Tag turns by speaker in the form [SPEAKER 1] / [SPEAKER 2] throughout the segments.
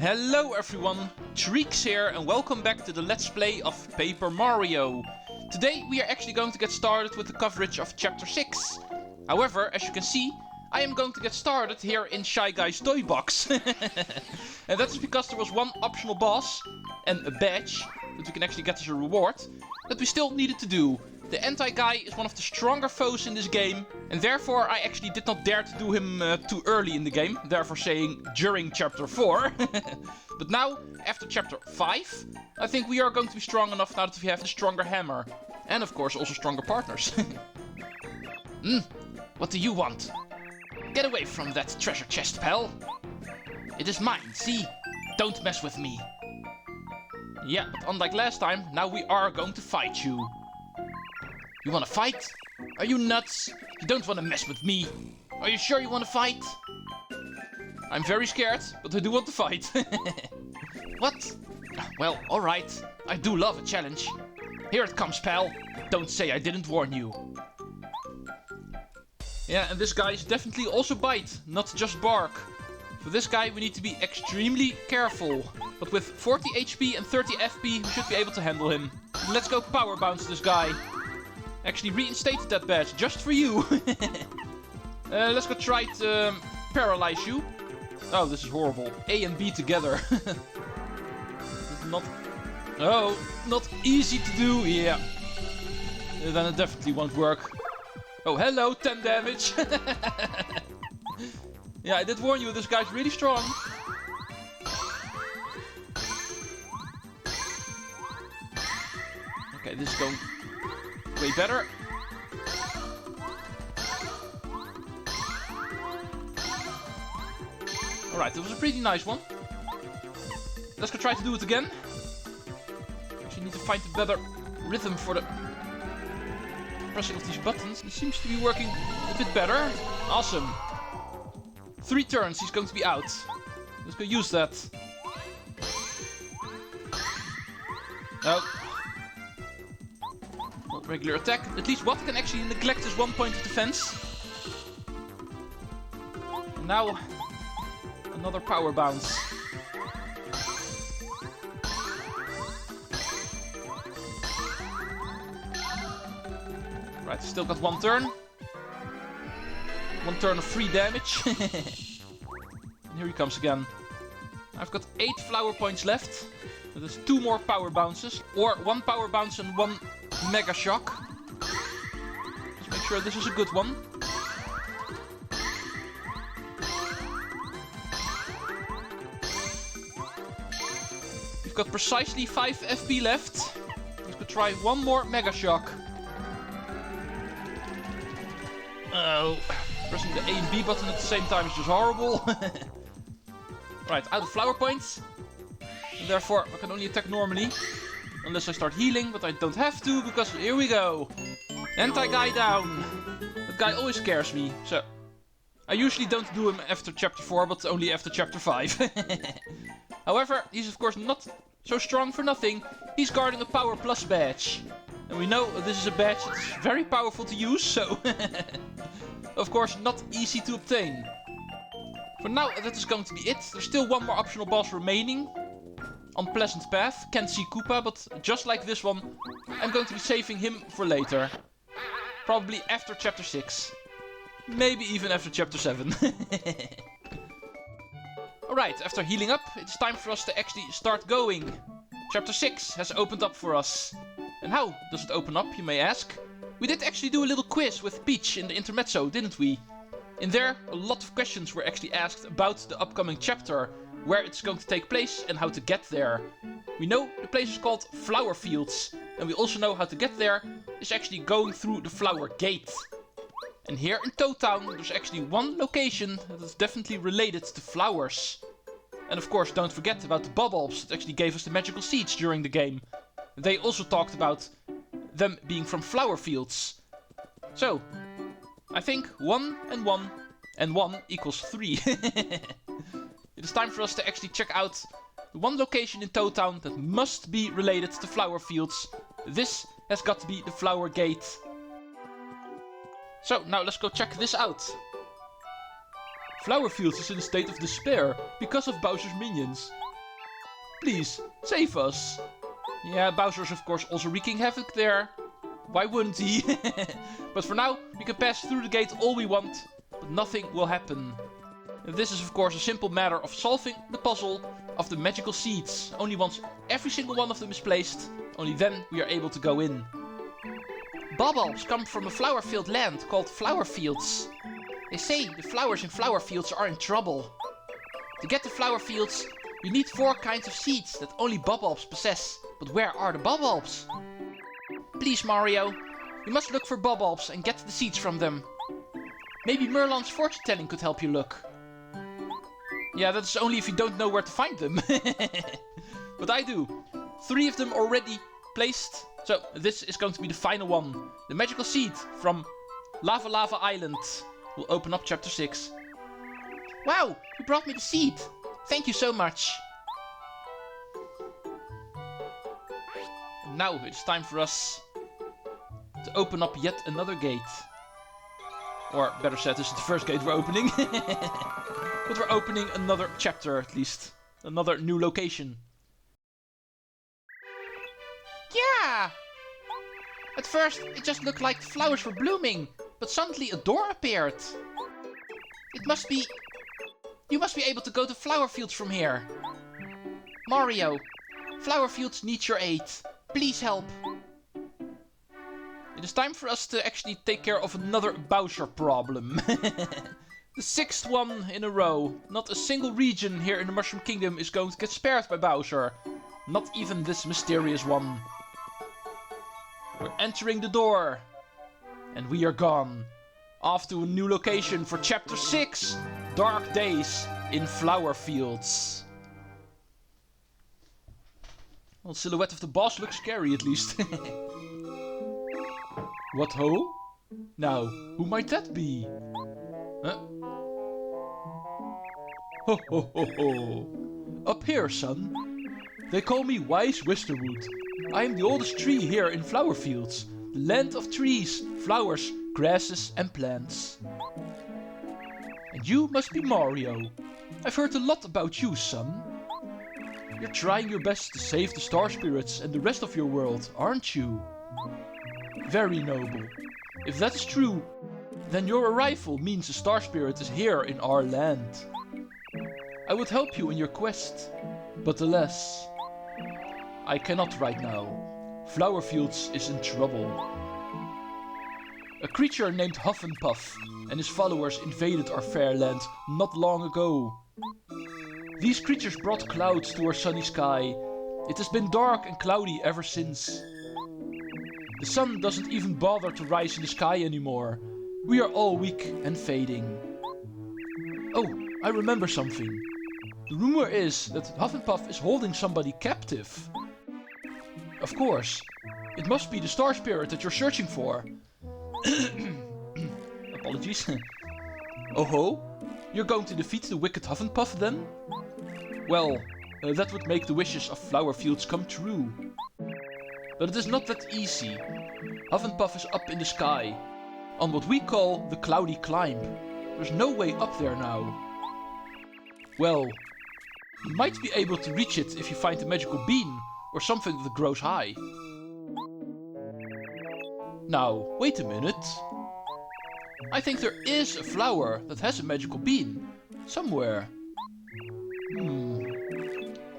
[SPEAKER 1] Hello everyone, Treecks here and welcome back to the Let's Play of Paper Mario. Today we are actually going to get started with the coverage of Chapter 6. However, as you can see, I am going to get started here in Shy Guy's toy box. And that is because there was one optional boss and a badge that we can actually get as a reward that we still needed to do. The anti-guy is one of the stronger foes in this game, and therefore I actually did not dare to do him too early in the game, therefore saying during Chapter 4. But now, after Chapter 5, I think we are going to be strong enough now that we have the stronger hammer. And of course also stronger partners. What do you want? Get away from that treasure chest, pal. It is mine, see? Don't mess with me. Yeah, but unlike last time, now we are going to fight you. You wanna fight? Are you nuts? You don't wanna mess with me. Are you sure you wanna fight? I'm very scared, but I do want to fight. What? Well, alright. I do love a challenge. Here it comes, pal. Don't say I didn't warn you. Yeah, and this guy is definitely also bite, not just bark. For this guy we need to be extremely careful. But with 40 HP and 30 FP we should be able to handle him. Let's go power bounce this guy. Actually reinstated that badge just for you. Let's go try to paralyze you. Oh, this is horrible. A and B together. It's not... Oh, not easy to do. Yeah. Then it definitely won't work. Oh, hello, 10 damage. Yeah, I did warn you, this guy's really strong. Okay, this is going way better. Alright, that was a pretty nice one. Let's go try to do it again. Actually need to find a better rhythm for the pressing of these buttons. It seems to be working a bit better. Awesome. 3 turns, he's going to be out. Let's go use that. No. Not regular attack. At least Watt can actually neglect his 1 point of defense. And now, another power bounce. Right, still got 1 turn. 1 turn of free damage. And here he comes again. I've got 8 flower points left. There's 2 more power bounces. Or 1 power bounce and 1 mega shock. Let's make sure this is a good one. We've got precisely 5 FP left. Let's go try 1 more mega shock. Oh. Pressing the A and B button at the same time is just horrible. Right, out of flower points. And therefore, I can only attack normally. Unless I start healing, but I don't have to, because here we go. Anti-guy down. That guy always scares me, so... I usually don't do him after Chapter 4, but only after Chapter 5. However, he's of course not so strong for nothing. He's guarding a Power Plus badge. And we know this is a badge that's very powerful to use, so... Of course, not easy to obtain. For now, that is going to be it. There's still 1 more optional boss remaining. On Pleasant Path. Can't see Koopa, but just like this one, I'm going to be saving him for later. Probably after Chapter 6. Maybe even after Chapter 7. Alright, after healing up, it's time for us to actually start going. Chapter 6 has opened up for us. And how does it open up, you may ask? We did actually do a little quiz with Peach in the intermezzo, didn't we? In there, a lot of questions were actually asked about the upcoming chapter, where it's going to take place and how to get there. We know the place is called Flower Fields, and we also know how to get there is actually going through the Flower Gate. And here in Toad Town, there's actually 1 location that is definitely related to flowers. And of course, don't forget about the Bubbles that actually gave us the magical seeds during the game. They also talked about them being from flower fields. So, I think 1 and 1 and 1 equals 3. It is time for us to actually check out the 1 location in Toad Town that must be related to flower fields. This has got to be the Flower Gate. So, now let's go check this out. Flower Fields is in a state of despair because of Bowser's minions. Please, save us. Yeah, Bowser's of course also wreaking havoc there. Why wouldn't he? But for now, we can pass through the gate all we want, but nothing will happen. And this is of course a simple matter of solving the puzzle of the magical seeds. Only once every single one of them is placed, only then we are able to go in. Bulbs come from a flower-filled land called flower fields. They say the flowers in flower fields are in trouble. To get to flower fields, you need 4 kinds of seeds that only bulbs possess. But where are the bulbs? Please, Mario, you must look for bulbs and get the seeds from them. Maybe Merlin's fortune telling could help you look. Yeah, that's only if you don't know where to find them. But I do. 3 of them already placed. So this is going to be the final one. The magical seed from Lava Lava Island will open up chapter 6. Wow, you brought me the seed. Thank you so much. And now it's time for us to open up yet another gate. Or better said, this is the first gate we're opening. But we're opening another chapter at least. Another new location. Yeah! At first it just looked like the flowers were blooming, but suddenly a door appeared. It must be... You must be able to go to flower fields from here. Mario, flower fields need your aid. Please help. It is time for us to actually take care of another Bowser problem. The 6th one in a row. Not a single region here in the Mushroom Kingdom is going to get spared by Bowser. Not even this mysterious one. We're entering the door. And we are gone. Off to a new location for chapter 6. Dark Days in Flower Fields. Well, the silhouette of the boss looks scary at least. What ho? Now, who might that be? Huh? Ho ho ho ho. Up here, son. They call me Wise Wisterwood. I am the oldest tree here in Flower Fields. The land of trees, flowers, grasses and plants. And you must be Mario. I've heard a lot about you, son. You're trying your best to save the star spirits and the rest of your world, aren't you? Very noble. If that is true, then your arrival means a star spirit is here in our land. I would help you in your quest, but alas, I cannot right now. Flower Fields is in trouble. A creature named Huff and Puff and his followers invaded our fair land not long ago. These creatures brought clouds to our sunny sky. It has been dark and cloudy ever since. The sun doesn't even bother to rise in the sky anymore. We are all weak and fading. Oh, I remember something. The rumor is that Huff and Puff is holding somebody captive. Of course, it must be the star spirit that you're searching for. Apologies. Oh ho? You're going to defeat the wicked Huff and Puff then? Well, that would make the wishes of Flower Fields come true. But it is not that easy. Huff and Puff is up in the sky, on what we call the cloudy climb. There's no way up there now. Well, you might be able to reach it if you find a magical bean or something that grows high. Now, wait a minute. I think there is a flower that has a magical bean. Somewhere.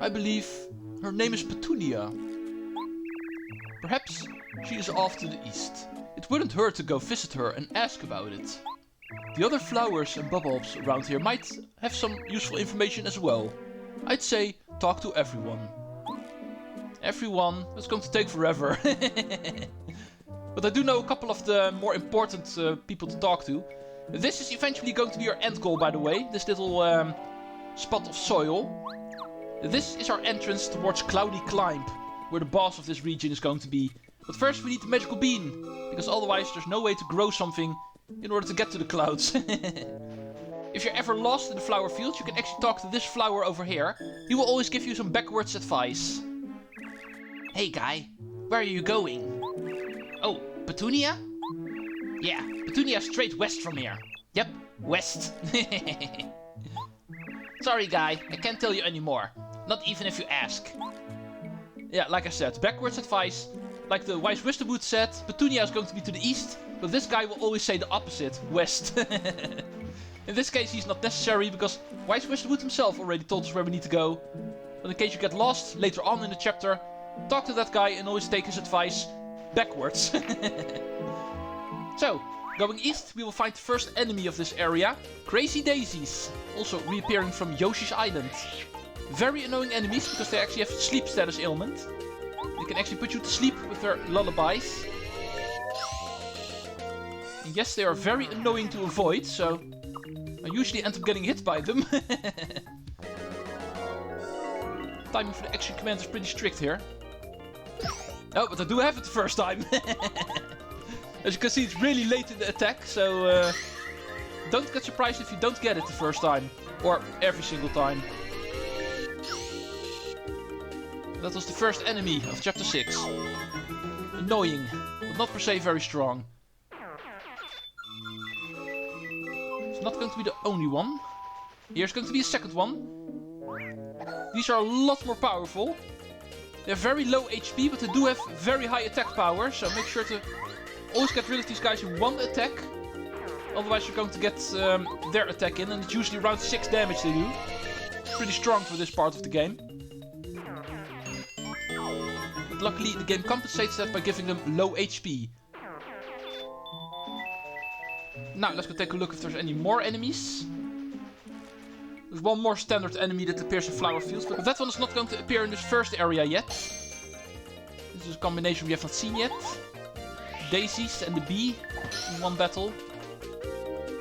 [SPEAKER 1] I believe her name is Petunia. Perhaps she is off to the east. It wouldn't hurt to go visit her and ask about it. The other flowers and bulbs around here might have some useful information as well. I'd say talk to everyone. Everyone? That's going to take forever. But I do know a couple of the more important people to talk to. This is eventually going to be our end goal, by the way. This little spot of soil. This is our entrance towards Cloudy Climb, where the boss of this region is going to be. But first we need the magical bean, because otherwise there's no way to grow something in order to get to the clouds. If you're ever lost in the flower field, you can actually talk to this flower over here. He will always give you some backwards advice. Hey guy, where are you going? Oh, Petunia? Yeah, Petunia's straight west from here. Yep, west. Sorry guy, I can't tell you anymore. Not even if you ask. Yeah, like I said, backwards advice. Like the wise wisdom would said, Petunia is going to be to the east, but this guy will always say the opposite, west. In this case, he's not necessary, because wise wisdom would himself already told us where we need to go. But in case you get lost later on in the chapter, talk to that guy and always take his advice backwards. So, going east, we will find the first enemy of this area, Crazy Daisies, also reappearing from Yoshi's Island. Very annoying enemies, because they actually have sleep status ailment. They can actually put you to sleep with their lullabies. And yes, they are very annoying to avoid, so I usually end up getting hit by them. Timing for the action command is pretty strict here. Oh, but I do have it the first time. As you can see, it's really late in the attack, so don't get surprised if you don't get it the first time. Or every single time. That was the first enemy of chapter 6. Annoying, but not per se very strong. It's not going to be the only one. Here's going to be a second one. These are a lot more powerful. They have very low HP, but they do have very high attack power. So make sure to always get rid of these guys in one attack. Otherwise you're going to get their attack in, and it's usually around 6 damage they do. Pretty strong for this part of the game. But luckily the game compensates that by giving them low HP. Now let's go take a look if there's any more enemies. There's one more standard enemy that appears in flower fields, but that one is not going to appear in this first area yet. This is a combination we have not seen yet. Daisies and the bee in one battle.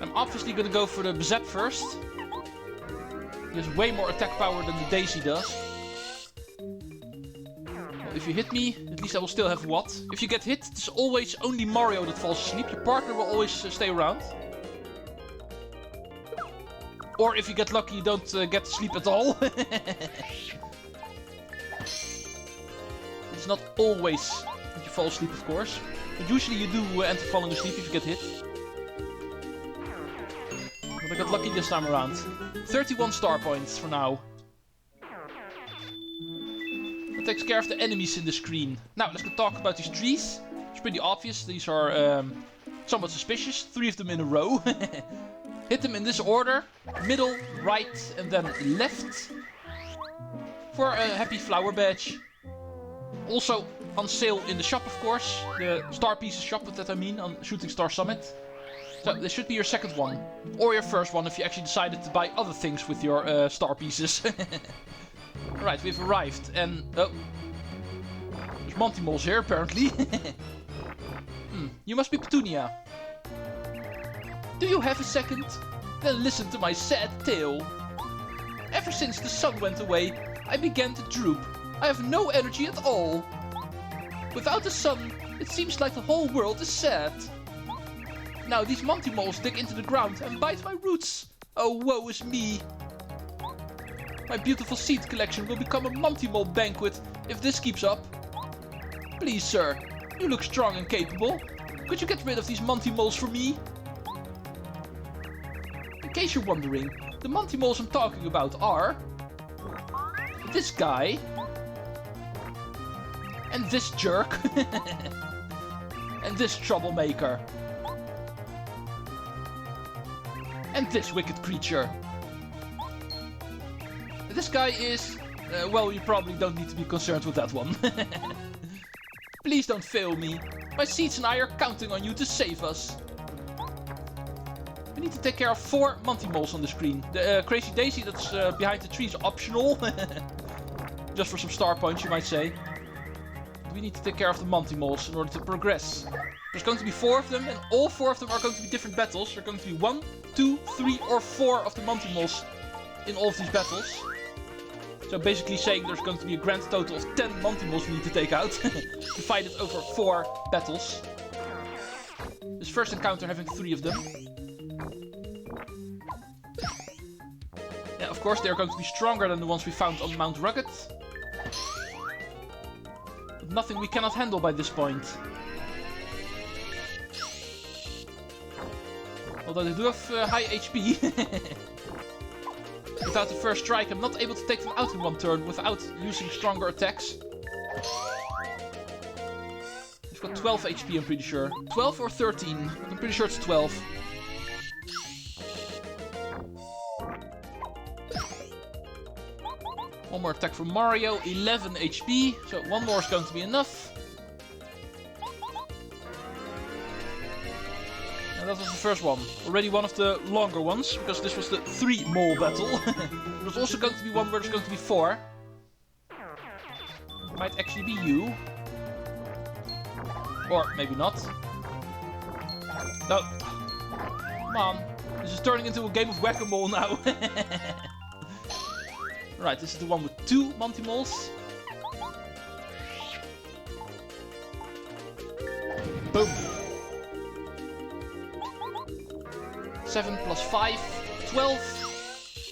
[SPEAKER 1] I'm obviously going to go for the Bezep first. He has way more attack power than the Daisy does. Well, if you hit me, at least I will still have what. If you get hit, it's always only Mario that falls asleep. Your partner will always stay around. Or if you get lucky, you don't get to sleep at all. It's not always that you fall asleep, of course. But usually you do end up falling asleep if you get hit. But I got lucky this time around. 31 star points for now. That takes care of the enemies in the screen. Now, let's go talk about these trees. It's pretty obvious. These are somewhat suspicious. 3 of them in a row. Hit them in this order. Middle, right, and then left. For a happy flower badge. Also on sale in the shop, of course. The Star Pieces shop, that I mean, on Shooting Star Summit. So this should be your second one. Or your first one if you actually decided to buy other things with your Star Pieces. Alright, we've arrived. And, oh. There's Monty Moles here, apparently. You must be Petunia. Do you have a second? Then listen to my sad tale. Ever since the sun went away, I began to droop. I have no energy at all. Without the sun, it seems like the whole world is sad. Now these Monty Moles dig into the ground and bite my roots. Oh, woe is me. My beautiful seed collection will become a Monty Mole banquet if this keeps up. Please, sir, you look strong and capable. Could you get rid of these Monty Moles for me? In case you're wondering, the Monty Moles I'm talking about are this guy and this jerk and this troublemaker and this wicked creature. This guy is, well, you probably don't need to be concerned with that one. Please don't fail me. My seeds and I are counting on you to save us. We need to take care of 4 Monty Moles on the screen. The Crazy Daisy that's behind the tree is optional. Just for some star points, you might say. We need to take care of the Monty Moles in order to progress. There's going to be 4 of them, and all 4 of them are going to be different battles. There are going to be 1, 2, 3, or 4 of the Monty Moles in all of these battles. So basically saying there's going to be a grand total of 10 Monty Moles we need to take out. Divided over 4 battles. This first encounter having 3 of them. Yeah, of course they are going to be stronger than the ones we found on Mount Rugged. But nothing we cannot handle by this point. Although they do have high HP. Without the first strike, I'm not able to take them out in one turn without using stronger attacks. They've got 12 HP, I'm pretty sure. 12 or 13, but I'm pretty sure it's 12. One more attack from Mario, 11 HP, so one more is going to be enough. And that was the first one. Already one of the longer ones, because this was the 3 mole battle. There's also going to be one where there's going to be 4. It might actually be you. Or maybe not. No. Come on. This is turning into a game of whack-a-mole now. Right, this is the one with 2 Monty Moles. Boom. 7 plus 5, 12.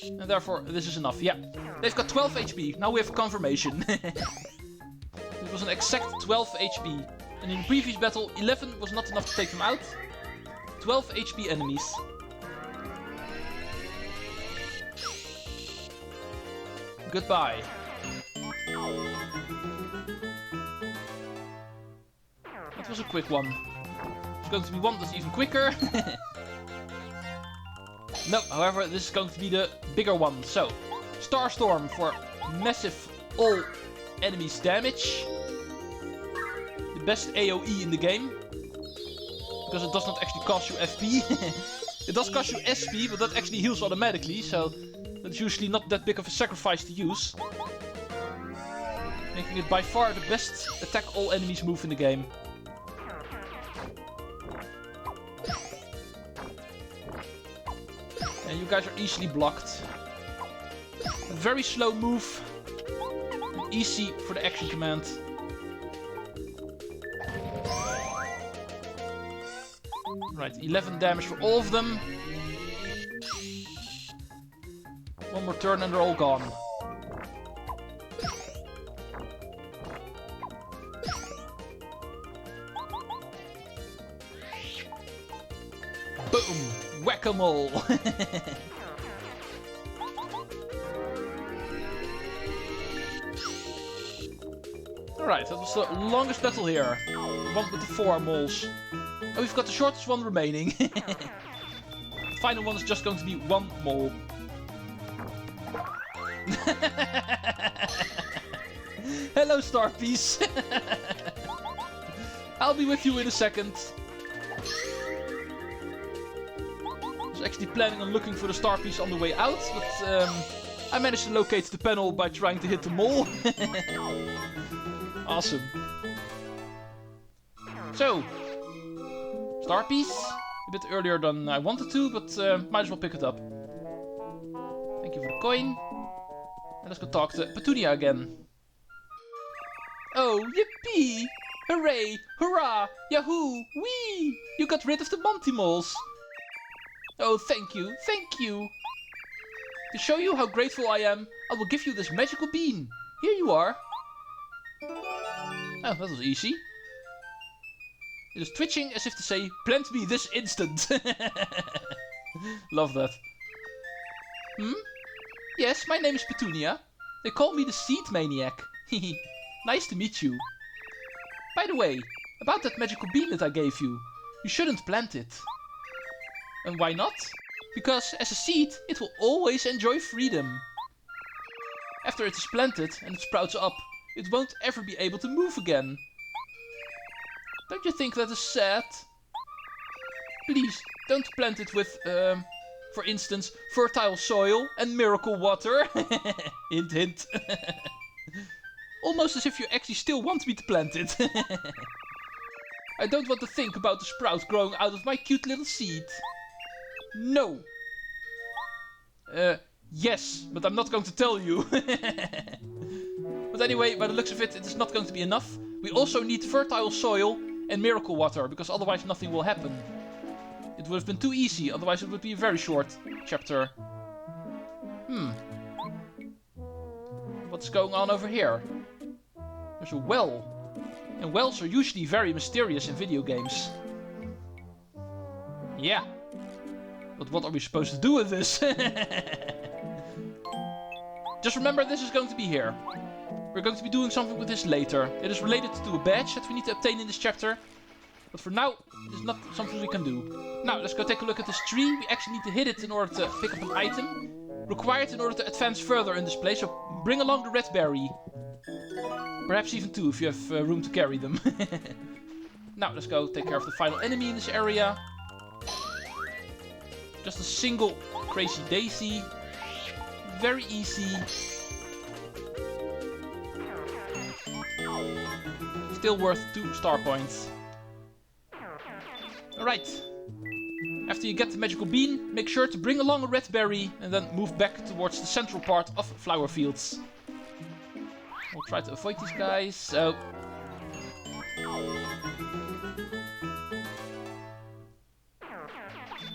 [SPEAKER 1] And therefore, this is enough. Yeah, they've got 12 HP. Now we have confirmation. It was an exact 12 HP. And in the previous battle, 11 was not enough to take them out. 12 HP enemies. Goodbye. That was a quick one. There's going to be one that's even quicker. No, however, this is going to be the bigger one. So, Starstorm for massive all enemies damage. The best AoE in the game. Because it does not actually cost you FP. It does cost you SP, but that actually heals automatically, so that's usually not that big of a sacrifice to use. Making it by far the best attack all enemies move in the game. And you guys are easily blocked. A very slow move. And easy for the action command. Right, 11 damage for all of them. One more turn and they're all gone. Boom! Whack-a-mole! Alright, that was the longest battle here. The one with the 4 moles. And we've got the shortest one remaining. The final one is just going to be 1 mole. Hello, Star Piece. I'll be with you in a second. I was actually planning on looking for the Star Piece on the way out, but I managed to locate the panel by trying to hit the mole. Awesome. So, Star Piece. A bit earlier than I wanted to, but might as well pick it up. Thank you for the coin. And let's go talk to Petunia again. Oh, yippee! Hooray! Hurrah! Yahoo! Whee! You got rid of the Monty Moles! Oh, thank you! Thank you! To show you how grateful I am, I will give you this magical bean. Here you are. Oh, that was easy. It is twitching as if to say, plant me this instant. Love that. Hmm? Yes, my name is Petunia. They call me the Seed Maniac. Nice to meet you. By the way, about that magical bean that I gave you, you shouldn't plant it. And why not? Because as a seed, it will always enjoy freedom. After it is planted and it sprouts up, it won't ever be able to move again. Don't you think that is sad? Please, don't plant it with, for instance, fertile soil and miracle water. Hint, hint. Almost as if you actually still want me to plant it. I don't want to think about the sprout growing out of my cute little seed. No. Yes, but I'm not going to tell you. But anyway, by the looks of it, it is not going to be enough. We also need fertile soil and miracle water, because otherwise nothing will happen. It would have been too easy, otherwise it would be a very short chapter. What's going on over here? There's a well. And wells are usually very mysterious in video games. Yeah. But what are we supposed to do with this? Just remember, this is going to be here. We're going to be doing something with this later. It is related to a badge that we need to obtain in this chapter. But for now, it is not something we can do. Now, let's go take a look at this tree. We actually need to hit it in order to pick up an item. Required in order to advance further in this place, so bring along the red berry. Perhaps even 2 if you have room to carry them. Now, let's go take care of the final enemy in this area. Just a single crazy daisy. Very easy. Still worth 2 star points. Alright. After you get the magical bean, make sure to bring along a red berry and then move back towards the central part of flower fields. We'll try to avoid these guys, so...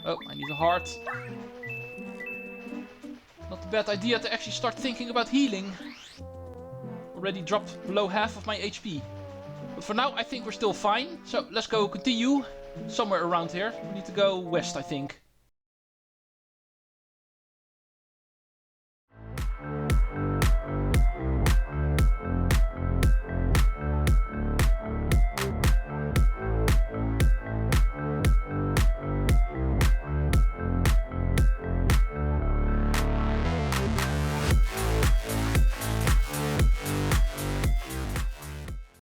[SPEAKER 1] Oh, I need a heart. Not a bad idea to actually start thinking about healing. Already dropped below half of my HP. But for now, I think we're still fine. So let's go continue somewhere around here. We need to go west, I think.